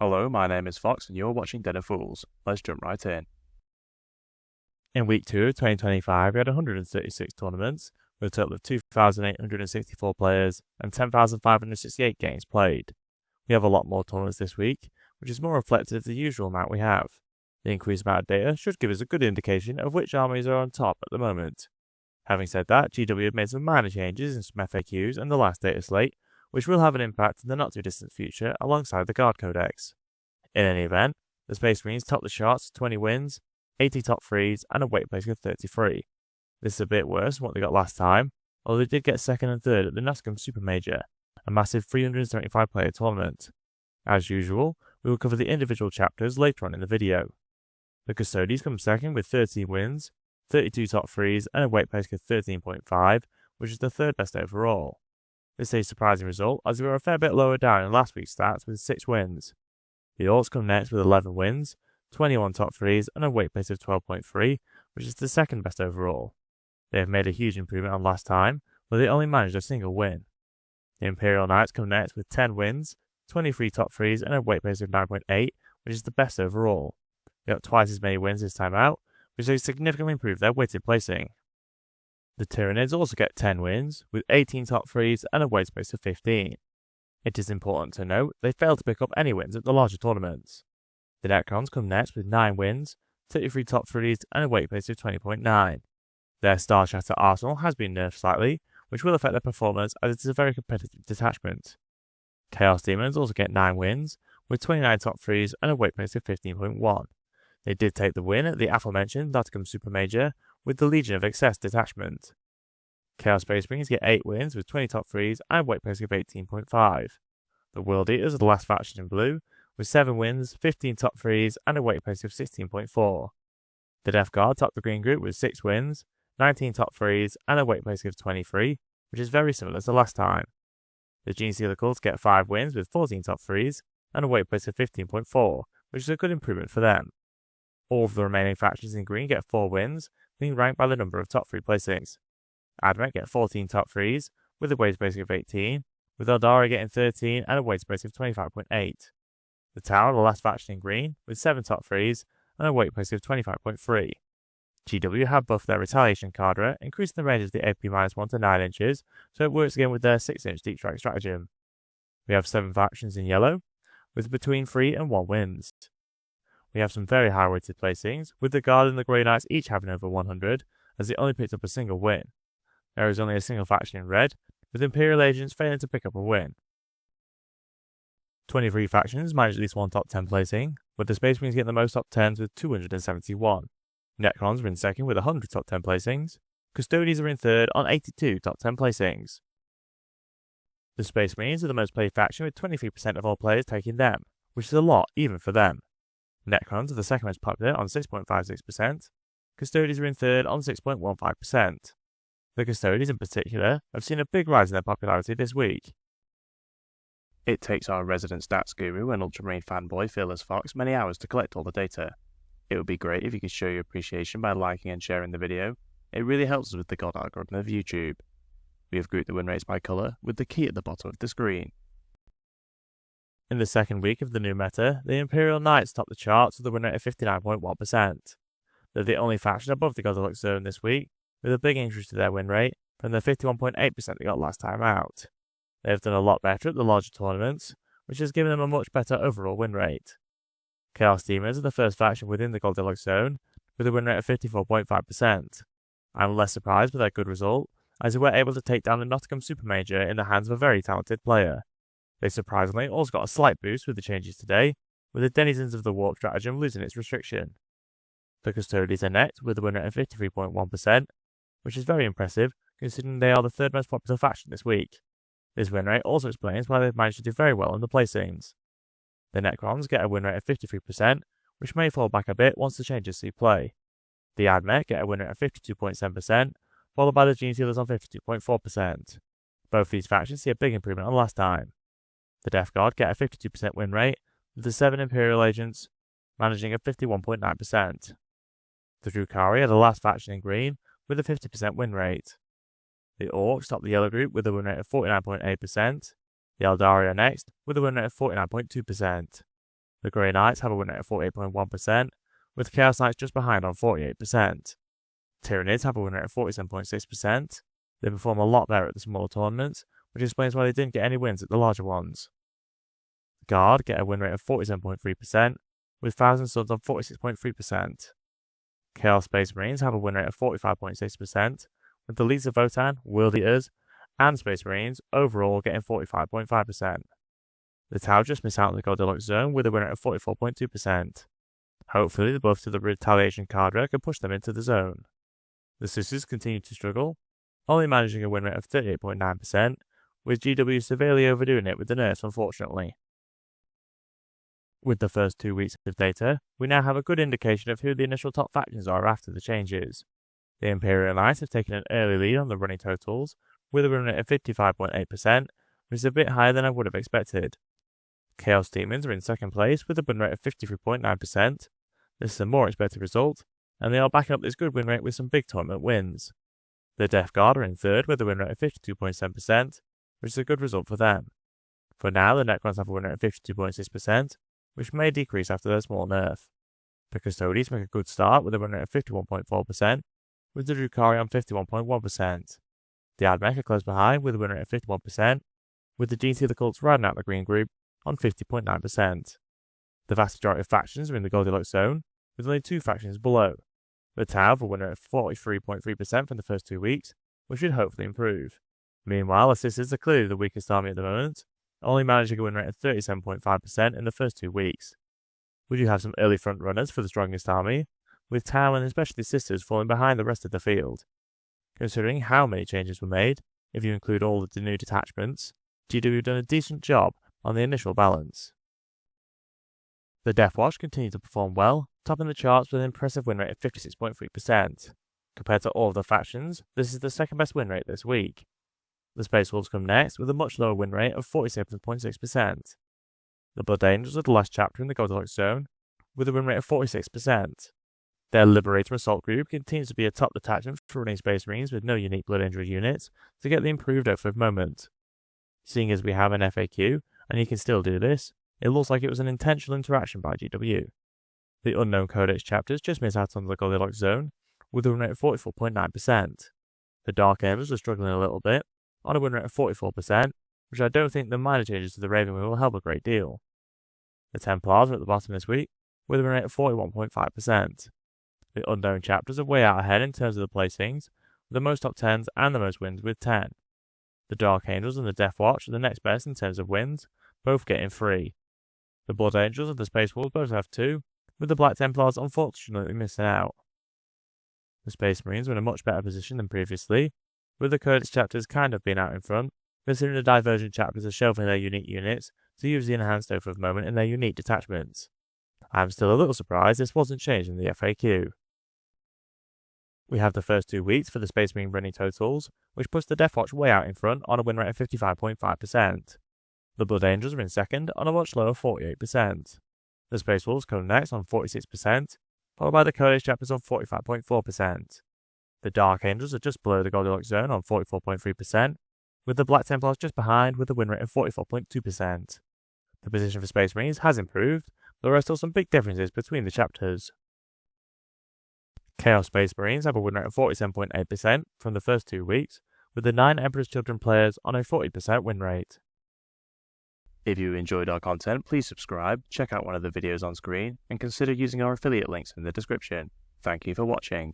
Hello, my name is Fox and you're watching Den of Fools. Let's jump right in. In week 2 of 2025, we had 136 tournaments, with a total of 2,864 players and 10,568 games played. We have a lot more tournaments this week, which is more reflective of the usual amount we have. The increased amount of data should give us a good indication of which armies are on top at the moment. Having said that, GW have made some minor changes in some FAQs and the last data slate, which will have an impact in the not too distant future alongside the Guard Codex. In any event, the Space Marines topped the charts with 20 wins, 80 top 3s, and a weight placing of 33. This is a bit worse than what they got last time, although they did get second and third at the Nottingham Super Major, a massive 375 player tournament. As usual, we will cover the individual chapters later on in the video. The Custodies come second with 13 wins, 32 top 3s, and a weight placing of 13.5, which is the third best overall. This is a surprising result, as we were a fair bit lower down in last week's stats with 6 wins. The Orcs come next with 11 wins, 21 top 3s, and a weight place of 12.3, which is the second best overall. They have made a huge improvement on last time, where they only managed a single win. The Imperial Knights come next with 10 wins, 23 top 3s, and a weight place of 9.8, which is the best overall. They got twice as many wins this time out, which has significantly improved their weighted placing. The Tyranids also get 10 wins, with 18 top 3s and a weight place of 15. It is important to note they failed to pick up any wins at the larger tournaments. The Necrons come next with 9 wins, 33 top 3s, and a weight place of 20.9. Their Star Shatter arsenal has been nerfed slightly, which will affect their performance as it is a very competitive detachment. Chaos Demons also get 9 wins, with 29 top 3s and a weight place of 15.1. They did take the win at the aforementioned Nottingham Super Major with the Legion of Excess detachment. Chaos Space Marines get 8 wins with 20 top 3s and a weight place of 18.5. The World Eaters are the last faction in blue, with 7 wins, 15 top 3s, and a weight place of 16.4. The Death Guard top the green group with 6 wins, 19 top 3s, and a weight place of 23, which is very similar to last time. The Gene Stealer Cults get 5 wins with 14 top 3s, and a weight place of 15.4, which is a good improvement for them. All of the remaining factions in green get 4 wins, being ranked by the number of top 3 placings. Admech get 14 top 3s, with a weight placing of 18, with Eldari getting 13 and a weight placing of 25.8. The Tower are the last faction in green, with 7 top 3s and a weight placing of 25.3. GW have buffed their Retaliation Cadre, increasing the range of the AP-1 to 9 inches, so it works again with their 6-inch deep strike stratagem. We have 7 factions in yellow, with between 3 and 1 wins. We have some very high weighted placings, with the Guard and the Grey Knights each having over 100, as they only picked up a single win. There is only a single faction in red, with Imperial Agents failing to pick up a win. 23 factions manage at least one top 10 placing, with the Space Marines getting the most top 10s with 271. Necrons are in second with 100 top 10 placings. Custodies are in third on 82 top 10 placings. The Space Marines are the most played faction with 23% of all players taking them, which is a lot even for them. Necrons are the second most popular on 6.56%. Custodies are in third on 6.15%. The Custodies in particular have seen a big rise in their popularity this week. It takes our resident stats guru and Ultramarine fanboy Fearless Fox many hours to collect all the data. It would be great if you could show your appreciation by liking and sharing the video. It really helps us with the God algorithm of YouTube. We have grouped the win rates by colour, with the key at the bottom of the screen. In the second week of the new meta, the Imperial Knights topped the charts with a win rate of 59.1%. They're the only faction above the Goldilocks zone this week, with a big increase to their win rate from the 51.8% they got last time out. They have done a lot better at the larger tournaments, which has given them a much better overall win rate. Chaos Demons are the first faction within the Goldilocks zone, with a win rate of 54.5%. I'm less surprised with their good result, as they were able to take down the Nottingham Super Major in the hands of a very talented player. They surprisingly also got a slight boost with the changes today, with the Denizens of the Warp stratagem losing its restriction. The Custodies are next with a win rate of 53.1%, which is very impressive considering they are the third most popular faction this week. This win rate also explains why they've managed to do very well in the placings. The Necrons get a win rate of 53%, which may fall back a bit once the changes see play. The Admech get a win rate of 52.7%, followed by the Gene Stealers on 52.4%. Both these factions see a big improvement on last time. The Death Guard get a 52% win rate, with the 7 Imperial Agents managing a 51.9%. The Drukhari are the last faction in green, with a 50% win rate. The Orcs top the yellow group with a win rate of 49.8%. The Eldari are next, with a win rate of 49.2%. The Grey Knights have a win rate of 48.1%, with Chaos Knights just behind on 48%. Tyranids have a win rate of 47.6%. They perform a lot better at the smaller tournaments, which explains why they didn't get any wins at the larger ones. The Guard get a win rate of 47.3%, with Thousand Sons on 46.3%. Chaos Space Marines have a win rate of 45.6%, with the Legions of Votann, World Eaters, and Space Marines overall getting 45.5%. The Tau just miss out on the Goldilocks zone with a win rate of 44.2%. Hopefully the buff to the Retaliation card rare can push them into the zone. The Sisters continue to struggle, only managing a win rate of 38.9%, with GW severely overdoing it with the nerfs unfortunately. With the first 2 weeks of data, we now have a good indication of who the initial top factions are after the changes. The Imperial Knights have taken an early lead on the running totals, with a win rate of 55.8%, which is a bit higher than I would have expected. Chaos Demons are in second place with a win rate of 53.9%. This is a more expected result, and they are backing up this good win rate with some big tournament wins. The Death Guard are in third with a win rate of 52.7%, which is a good result for them. For now, the Necrons have a win rate of 52.6%, which may decrease after their small nerf. The Custodians make a good start with a win rate of 51.4%, with the Drukhari on 51.1%. The Admech are close behind with a win rate of 51%, with the DT of the Cults riding out the green group on 50.9%. The vast majority of factions are in the Goldilocks zone, with only 2 factions below. The Tau have a win rate of 43.3% from the first 2 weeks, which should hopefully improve. Meanwhile, the Sisters are clearly the weakest army at the moment, only managing a win rate of 37.5% in the first 2 weeks. We do have some early front runners for the strongest army, with Tau and especially Sisters falling behind the rest of the field. Considering how many changes were made, if you include all of the new detachments, GW have done a decent job on the initial balance. The Death Watch continue to perform well, topping the charts with an impressive win rate of 56.3%. Compared to all of the factions, this is the second best win rate this week. The Space Wolves come next with a much lower win rate of 47.6%. The Blood Angels are the last chapter in the Goldilocks zone, with a win rate of 46%. Their Liberator Assault Group continues to be a top detachment for running Space Marines with no unique Blood Angel units to get the improved Oath moment. Seeing as we have an FAQ, and you can still do this, it looks like it was an intentional interaction by GW. The Unknown Codex chapters just miss out on the Goldilocks zone, with a win rate of 44.9%. The Dark Angels are struggling a little bit, on a win rate of 44%, which I don't think the minor changes to the Raven Wing will help a great deal. The Templars are at the bottom this week, with a win rate of 41.5%. The Unknown chapters are way out ahead in terms of the placings, with the most top 10s and the most wins with 10. The Dark Angels and the Death Watch are the next best in terms of wins, both getting 3. The Blood Angels and the Space Wolves both have 2, with the Black Templars unfortunately missing out. The Space Marines are in a much better position than previously, with the Codex chapters kind of being out in front, considering the Divergent chapters are shelving their unique units to use the Enhanced Oath of Moment in their unique detachments. I am still a little surprised this wasn't changed in the FAQ. We have the first 2 weeks for the Space Marine running totals, which puts the Death Watch way out in front on a win rate of 55.5%. The Blood Angels are in second on a much lower 48%. The Space Wolves come next on 46%, followed by the Codex chapters on 45.4%. The Dark Angels are just below the Goldilocks zone on 44.3%, with the Black Templars just behind with a win rate of 44.2%. The position for Space Marines has improved, but there are still some big differences between the chapters. Chaos Space Marines have a win rate of 47.8% from the first 2 weeks, with the 9 Emperor's Children players on a 40% win rate. If you enjoyed our content, please subscribe, check out one of the videos on screen, and consider using our affiliate links in the description. Thank you for watching.